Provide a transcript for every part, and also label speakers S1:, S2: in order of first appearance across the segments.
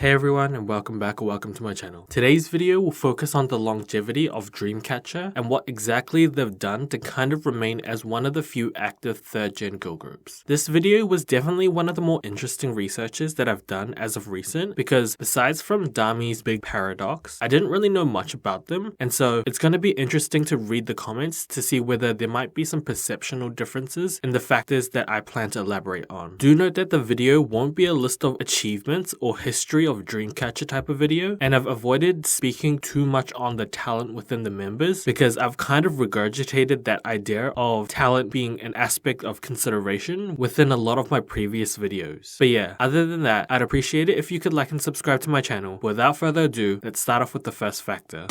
S1: Hey everyone, and welcome back or welcome to my channel. Today's video will focus on the longevity of Dreamcatcher and what exactly they've done to kind of remain as one of the few active 3rd gen girl groups. This video was definitely one of the more interesting researches that I've done as of recent because besides from Dami's big paradox, I didn't really know much about them, and so it's going to be interesting to read the comments to see whether there might be some perceptual differences in the factors that I plan to elaborate on. Do note that the video won't be a list of achievements or history of Dreamcatcher type of video, and I've avoided speaking too much on the talent within the members because I've kind of regurgitated that idea of talent being an aspect of consideration within a lot of my previous videos. But yeah, other than that, I'd appreciate it if you could like and subscribe to my channel. Without further ado, let's start off with the first factor.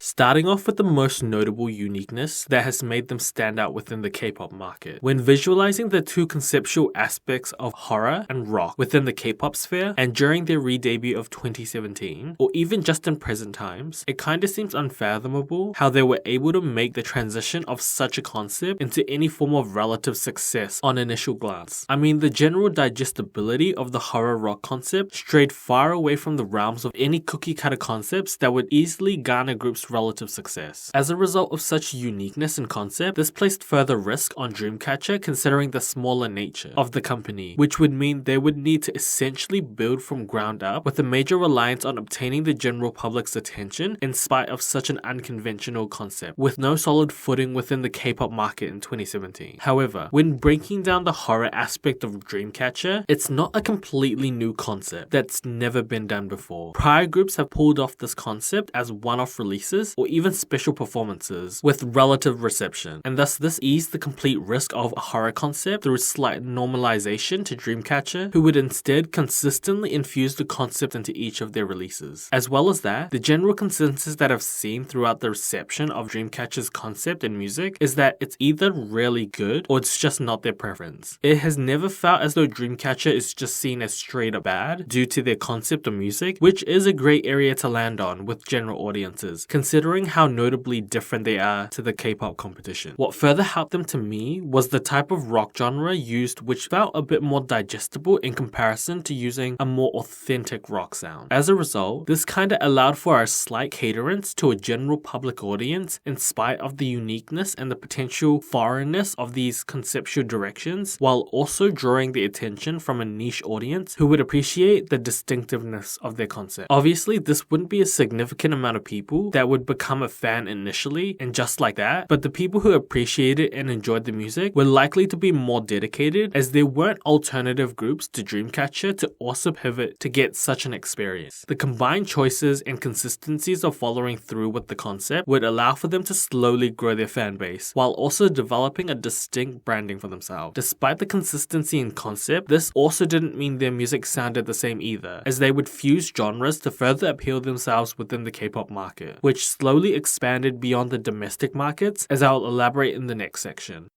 S1: Starting off with the most notable uniqueness that has made them stand out within the K-pop market. When visualizing the two conceptual aspects of horror and rock within the K-pop sphere, and during their re-debut of 2017, or even just in present times, it kinda seems unfathomable how they were able to make the transition of such a concept into any form of relative success on initial glance. I mean, the general digestibility of the horror rock concept strayed far away from the realms of any cookie cutter concepts that would easily garner groups relative success. As a result of such uniqueness in concept, this placed further risk on Dreamcatcher considering the smaller nature of the company, which would mean they would need to essentially build from ground up with a major reliance on obtaining the general public's attention in spite of such an unconventional concept, with no solid footing within the K-pop market in 2017. However, when breaking down the horror aspect of Dreamcatcher, it's not a completely new concept that's never been done before. Prior groups have pulled off this concept as one-off releases or even special performances with relative reception, and thus this eased the complete risk of a horror concept through slight normalization to Dreamcatcher, who would instead consistently infuse the concept into each of their releases. As well as that, the general consensus that I've seen throughout the reception of Dreamcatcher's concept and music is that it's either really good or it's just not their preference. It has never felt as though Dreamcatcher is just seen as straight up bad due to their concept or music, which is a great area to land on with general audiences, considering how notably different they are to the K-pop competition. What further helped them to me was the type of rock genre used, which felt a bit more digestible in comparison to using a more authentic rock sound. As a result, this kinda allowed for a slight caterance to a general public audience in spite of the uniqueness and the potential foreignness of these conceptual directions, while also drawing the attention from a niche audience who would appreciate the distinctiveness of their concept. Obviously, this wouldn't be a significant amount of people that would become a fan initially and just like that, but the people who appreciated and enjoyed the music were likely to be more dedicated, as there weren't alternative groups to Dreamcatcher to also pivot to get such an experience. The combined choices and consistencies of following through with the concept would allow for them to slowly grow their fan base while also developing a distinct branding for themselves. Despite the consistency in concept, this also didn't mean their music sounded the same either, as they would fuse genres to further appeal themselves within the K-pop market, which slowly expanded beyond the domestic markets, as I'll elaborate in the next section.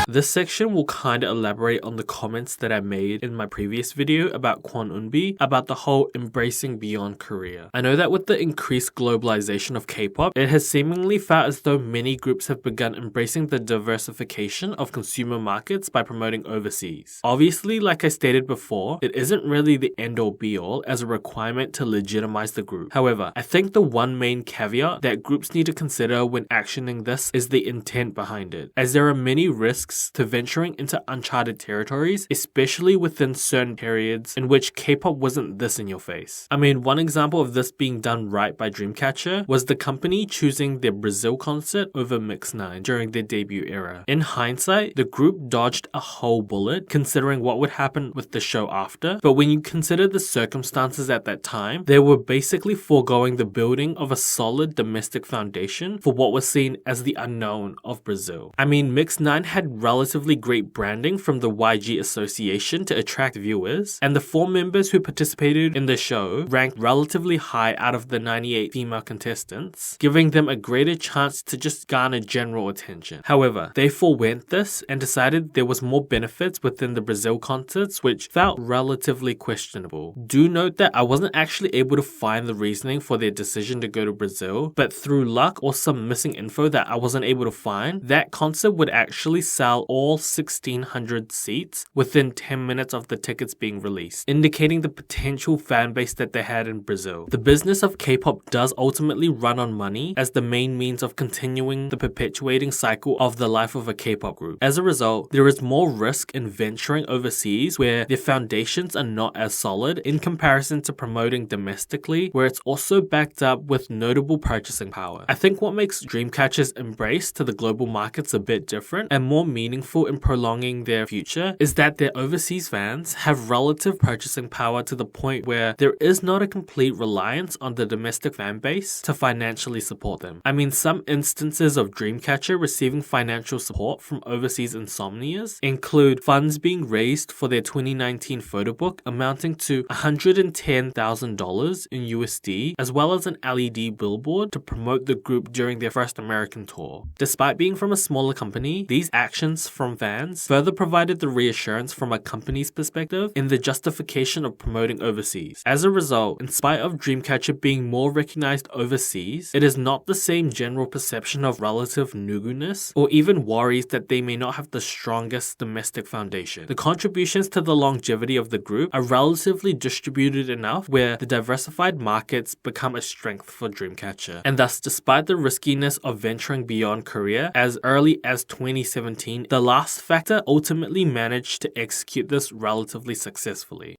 S1: This section will kinda elaborate on the comments that I made in my previous video about Kwon Eunbi about the whole embracing beyond Korea. I know that with the increased globalization of K-pop, it has seemingly felt as though many groups have begun embracing the diversification of consumer markets by promoting overseas. Obviously, like I stated before, it isn't really the end-all be-all as a requirement to legitimize the group. However, I think the one main caveat that groups need to consider when actioning this is the intent behind it, as there are many risks to venturing into uncharted territories, especially within certain periods in which K-pop wasn't this in your face. I mean, one example of this being done right by Dreamcatcher was the company choosing their Brazil concert over Mix9 during their debut era. In hindsight, the group dodged a whole bullet considering what would happen with the show after, but when you consider the circumstances at that time, they were basically foregoing the building of a solid domestic foundation for what was seen as the unknown of Brazil. I mean, Mix9 had relatively great branding from the YG Association to attract viewers, and the 4 members who participated in the show ranked relatively high out of the 98 female contestants, giving them a greater chance to just garner general attention. However, they forewent this and decided there was more benefits within the Brazil concerts, which felt relatively questionable. Do note that I wasn't actually able to find the reasoning for their decision to go to Brazil, but through luck or some missing info that I wasn't able to find, that concert would actually sell all 1,600 seats within 10 minutes of the tickets being released, indicating the potential fan base that they had in Brazil. The business of K-pop does ultimately run on money as the main means of continuing the perpetuating cycle of the life of a K-pop group. As a result, there is more risk in venturing overseas where their foundations are not as solid in comparison to promoting domestically, where it's also backed up with notable purchasing power. I think what makes Dreamcatcher's embrace to the global markets a bit different and more meaningful in prolonging their future is that their overseas fans have relative purchasing power to the point where there is not a complete reliance on the domestic fan base to financially support them. I mean, some instances of Dreamcatcher receiving financial support from overseas insomnias include funds being raised for their 2019 photo book amounting to $110,000 in USD, as well as an LED billboard to promote the group during their first American tour. Despite being from a smaller company, these actions from fans further provided the reassurance from a company's perspective in the justification of promoting overseas. As a result, in spite of Dreamcatcher being more recognized overseas, it is not the same general perception of relative nugu-ness or even worries that they may not have the strongest domestic foundation. The contributions to the longevity of the group are relatively distributed enough where the diversified markets become a strength for Dreamcatcher. And thus, despite the riskiness of venturing beyond Korea as early as 2017, the last factor ultimately managed to execute this relatively successfully.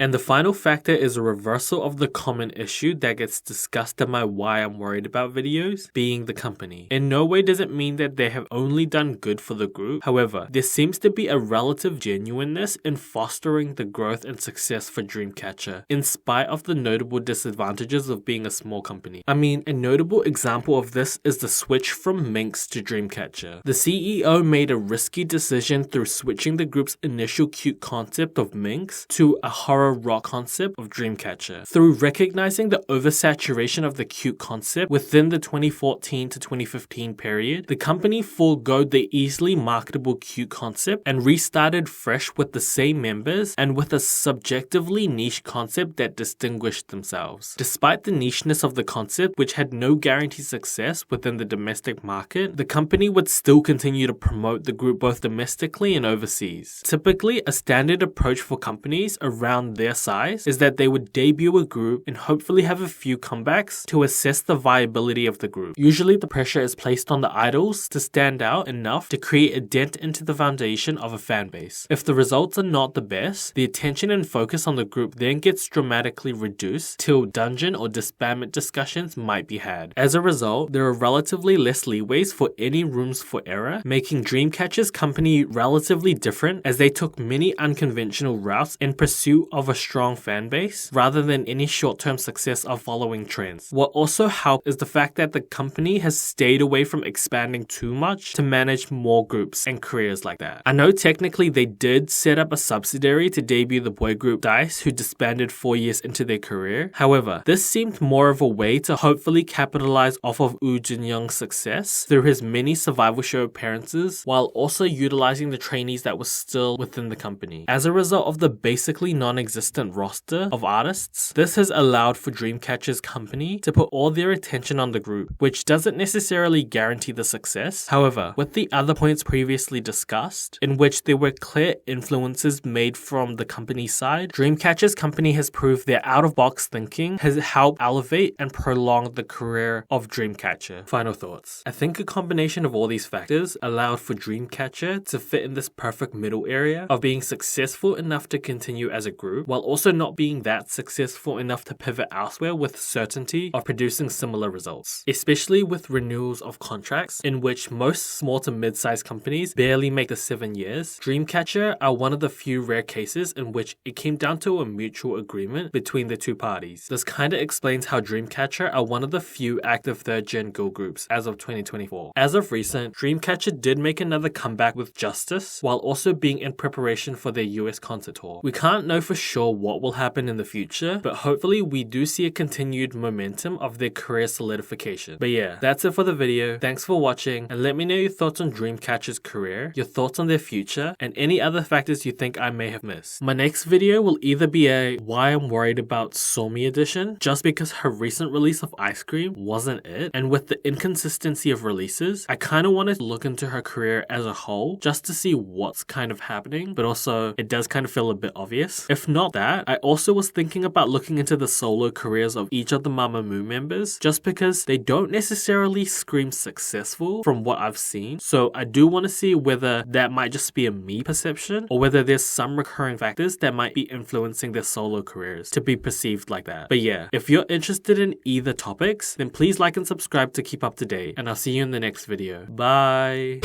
S1: And the final factor is a reversal of the common issue that gets discussed in my Why I'm Worried About videos, being the company. In no way does it mean that they have only done good for the group. However, there seems to be a relative genuineness in fostering the growth and success for Dreamcatcher, in spite of the notable disadvantages of being a small company. I mean, a notable example of this is the switch from Minx to Dreamcatcher. The CEO made a risky decision through switching the group's initial cute concept of Minx to a horror rock concept of Dreamcatcher. Through recognizing the oversaturation of the cute concept within the 2014 to 2015 period, the company foregoed the easily marketable cute concept and restarted fresh with the same members and with a subjectively niche concept that distinguished themselves. Despite the nicheness of the concept, which had no guaranteed success within the domestic market, the company would still continue to promote the group both domestically and overseas. Typically, a standard approach for companies around their size is that they would debut a group and hopefully have a few comebacks to assess the viability of the group. Usually the pressure is placed on the idols to stand out enough to create a dent into the foundation of a fan base. If the results are not the best, the attention and focus on the group then gets dramatically reduced till dungeon or disbandment discussions might be had. As a result, there are relatively less leeways for any rooms for error, making Dreamcatcher's company relatively different as they took many unconventional routes in pursuit of a strong fan base rather than any short-term success of following trends. What also helped is the fact that the company has stayed away from expanding too much to manage more groups and careers like that. I know technically they did set up a subsidiary to debut the boy group Dice, who disbanded 4 years into their career. However, this seemed more of a way to hopefully capitalize off of Woo Jin-young's success through his many survival show appearances while also utilizing the trainees that were still within the company. As a result of the basically non-existent roster of artists, this has allowed for Dreamcatcher's company to put all their attention on the group, which doesn't necessarily guarantee the success. However, with the other points previously discussed, in which there were clear influences made from the company's side, Dreamcatcher's company has proved their out-of-box thinking has helped elevate and prolong the career of Dreamcatcher. Final thoughts. I think a combination of all these factors allowed for Dreamcatcher to fit in this perfect middle area of being successful enough to continue as a group, group, while also not being that successful enough to pivot elsewhere with certainty of producing similar results, especially with renewals of contracts in which most small to mid-sized companies barely make the 7 years. Dreamcatcher are one of the few rare cases in which it came down to a mutual agreement between the two parties. This kinda explains how Dreamcatcher are one of the few active third-gen girl groups as of 2024. As of recent, Dreamcatcher did make another comeback with Justice, while also being in preparation for their US concert tour. We can't know for sure what will happen in the future, but hopefully we do see a continued momentum of their career solidification. But yeah, that's it for the video. Thanks for watching, and let me know your thoughts on Dreamcatcher's career, your thoughts on their future, and any other factors you think I may have missed. My next video will either be a why I'm worried about Somi edition, just because her recent release of Ice Cream wasn't it, and with the inconsistency of releases, I kinda wanted to look into her career as a whole, just to see what's kind of happening, but also it does kind of feel a bit obvious. If not that, I also was thinking about looking into the solo careers of each of the Mamamoo members, just because they don't necessarily scream successful from what I've seen, so I do want to see whether that might just be a me perception, or whether there's some recurring factors that might be influencing their solo careers to be perceived like that. But yeah, if you're interested in either topics, then please like and subscribe to keep up to date, and I'll see you in the next video. Bye!